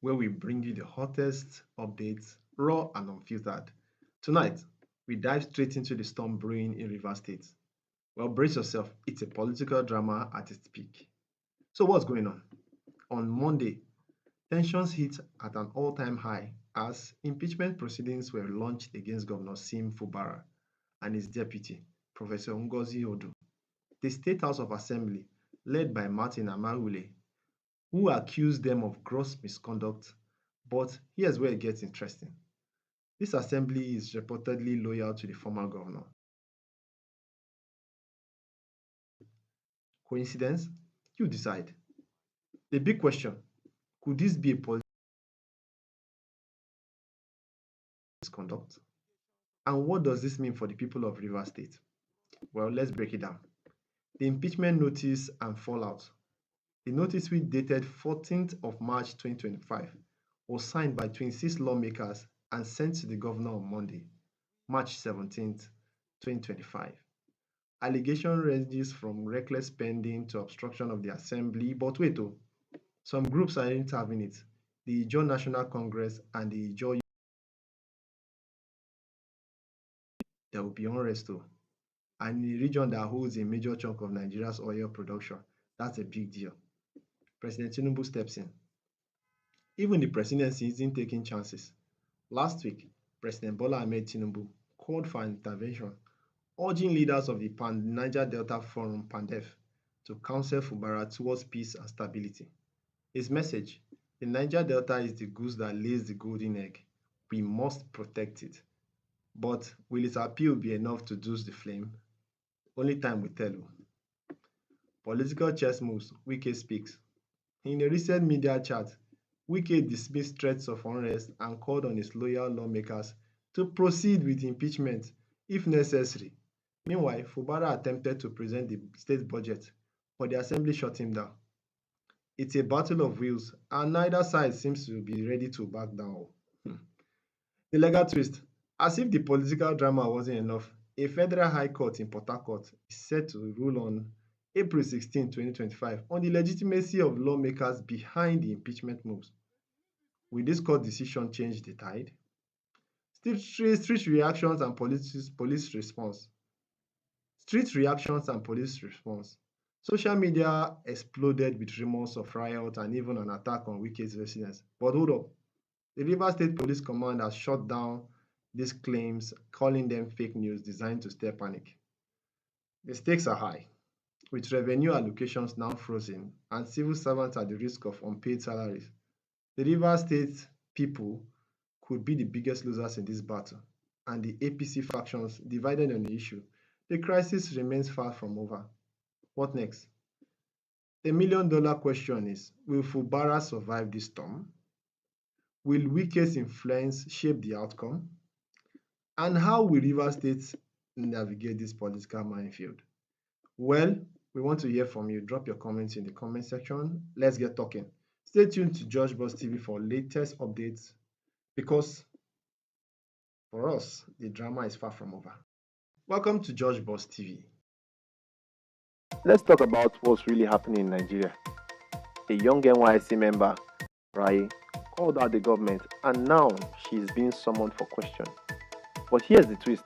where we bring you the hottest updates, raw and unfiltered. Tonight, we dive straight into the storm brewing in Rivers State. Well, brace yourself, it's a political drama at its peak. So, what's going on? On Monday, tensions hit at an all time high as impeachment proceedings were launched against Governor Sim Fubara and his deputy, Professor Ngozi Odu. The State House of Assembly, led by Martin Amaewhule, who accused them of gross misconduct. But here's where it gets interesting. This assembly is reportedly loyal to the former governor. Coincidence? You decide. The big question, could this be a political misconduct? And what does this mean for the people of Rivers State? Well, let's break it down. The impeachment notice and fallout. The notice, which dated 14th of March 2025, was signed by 26 lawmakers and sent to the governor on Monday, March 17th, 2025. Allegation ranges from reckless spending to obstruction of the assembly. But wait, oh, some groups aren't having it. The Ijaw National Congress and the Ijaw, there will be unrest, oh. And in a region that holds a major chunk of Nigeria's oil production, that's a big deal. President Tinubu steps in. Even the presidency isn't taking chances. Last week, President Bola Ahmed Tinubu called for an intervention, urging leaders of the Niger Delta Forum (PANDEF) to counsel Fubara towards peace and stability. His message: the Niger Delta is the goose that lays the golden egg. We must protect it. But will his appeal be enough to douse the flame? Only time will tell. Political chess moves, Wike speaks. In a recent media chat, Wike dismissed threats of unrest and called on his loyal lawmakers to proceed with impeachment if necessary. Meanwhile, Fubara attempted to present the state budget, but the assembly shut him down. It's a battle of wills, and neither side seems to be ready to back down. The legal twist: as if the political drama wasn't enough, a federal high court in Port Harcourt is set to rule on April 16, 2025, on the legitimacy of lawmakers behind the impeachment moves. Will this court decision change the tide? Street reactions and police response. Street reactions and police response. Social media exploded with rumors of riot and even an attack on Wike's residence. But hold up, the Rivers State Police Command has shut down these claims, calling them fake news designed to stir panic. The stakes are high, with revenue allocations now frozen and civil servants at the risk of unpaid salaries. The Rivers State people could be the biggest losers in this battle, and the APC factions divided on the issue. The crisis remains far from over. What next? The million-dollar question is, will Fubara survive this storm? Will Wike's influence shape the outcome? And how will Rivers State navigate this political minefield? Well, we want to hear from you. Drop your comments in the comment section. Let's get talking. Stay tuned to George Boss TV for latest updates, because for us, the drama is far from over. Welcome to George Boss TV. Let's talk about what's really happening in Nigeria. A young NYSC member, Rai, called out the government, and now she's being summoned for question. But here's the twist.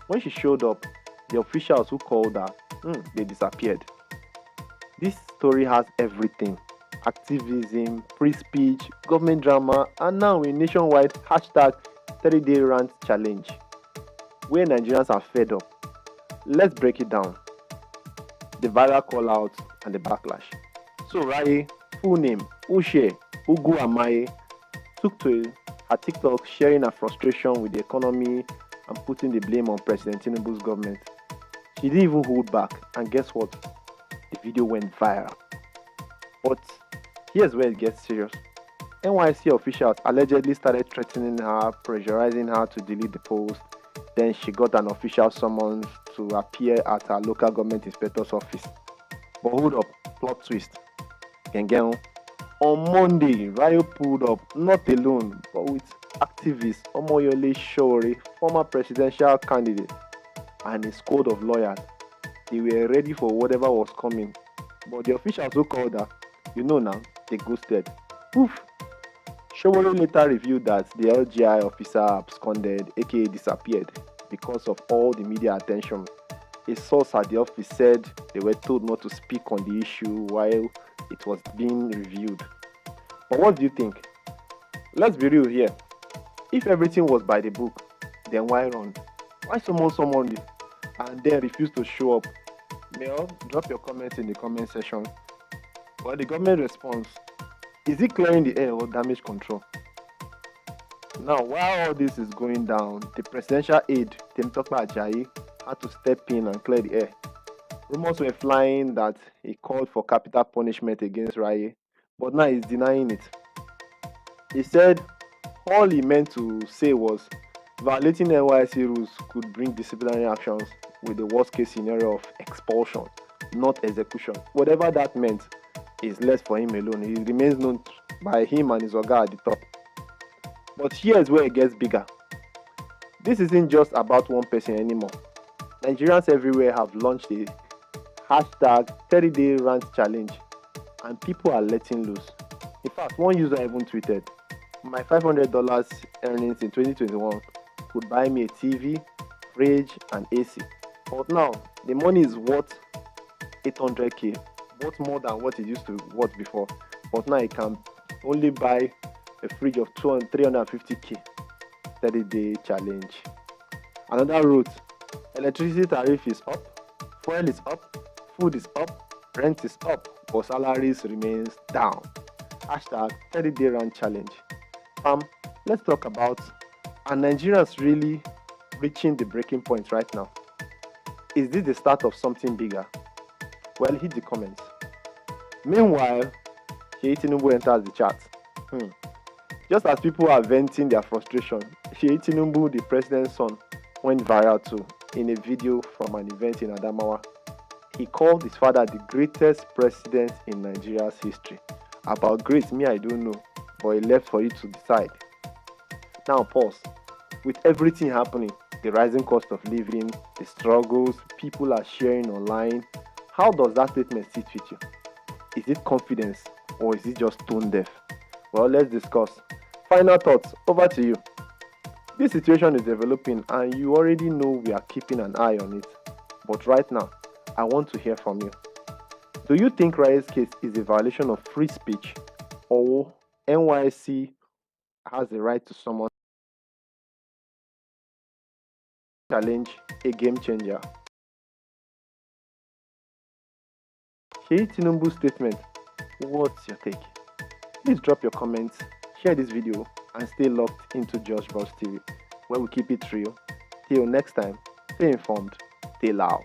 When she showed up, the officials who called her, they disappeared. This story has everything: activism, free speech, government drama, and now a nationwide hashtag 30-day rant challenge, where Nigerians are fed up. Let's break it down. The viral call out and the backlash. So Rai, full name Uche Ugu Amaye, took to her TikTok sharing her frustration with the economy and putting the blame on President Tinubu's government. She didn't even hold back, and guess what? The video went viral. But here's where it gets serious. NYSC officials allegedly started threatening her, pressurizing her to delete the post. Then she got an official summons to appear at her local government inspector's office. But hold up, plot twist. Gengeng. On Monday, Rayo pulled up, not alone, but with activist Omoyole Sowore, former presidential candidate, and a squad of lawyers. They were ready for whatever was coming. But the officials who called her, now, they ghosted. Poof! Showore later revealed that the LGI officer absconded, aka disappeared, because of all the media attention. A source at the office said they were told not to speak on the issue while it was being reviewed. But what do you think? Let's be real here. If everything was by the book, then why run? Why someone and then refuse to show up? Mail, drop your comments in the comment section. Well, the government response, is it clearing the air or damage control? Now, while all this is going down, the presidential aide, Temitope Ajayi, had to step in and clear the air. Rumors were flying that he called for capital punishment against Raye, but now he's denying it. He said all he meant to say was violating NYSC rules could bring disciplinary actions with the worst case scenario of expulsion, not execution. Whatever that meant is left for him alone. He remains known by him and his oga at the top. But here's where it gets bigger. This isn't just about one person anymore. Nigerians everywhere have launched a hashtag 30-day rant challenge, and people are letting loose. In fact, one user even tweeted, "My $500 earnings in 2021 could buy me a TV, fridge, and AC. But now, the money is worth 800k, both more than what it used to worth before. But now it can only buy a fridge of 350k. 30-day challenge." Another wrote, "Electricity tariff is up, fuel is up, food is up, rent is up, but salaries remains down. Hashtag 30-day rant challenge." Let's talk about, are Nigerians really reaching the breaking point right now? Is this the start of something bigger? Well, hit the comments. Meanwhile, Sheyi Tinubu enters the chat. Just as people are venting their frustration, Sheyi Tinubu, the president's son, went viral too in a video from an event in Adamawa. He called his father the greatest president in Nigeria's history. About great, me I don't know, but he left for you to decide. Now pause. With everything happening, the rising cost of living, the struggles people are sharing online, how does that statement sit with you? Is it confidence or is it just tone deaf? Well, let's discuss. Final thoughts, over to you. This situation is developing and you already know we are keeping an eye on it. But right now, I want to hear from you. Do you think Raye's case is a violation of free speech, or NYSC has a right to summon challenge a game changer? Sheyi Tinubu's statement, what's your take? Please drop your comments, share this video, and stay locked into Josh Bros TV, where we keep it real. Till next time, stay informed, stay loud.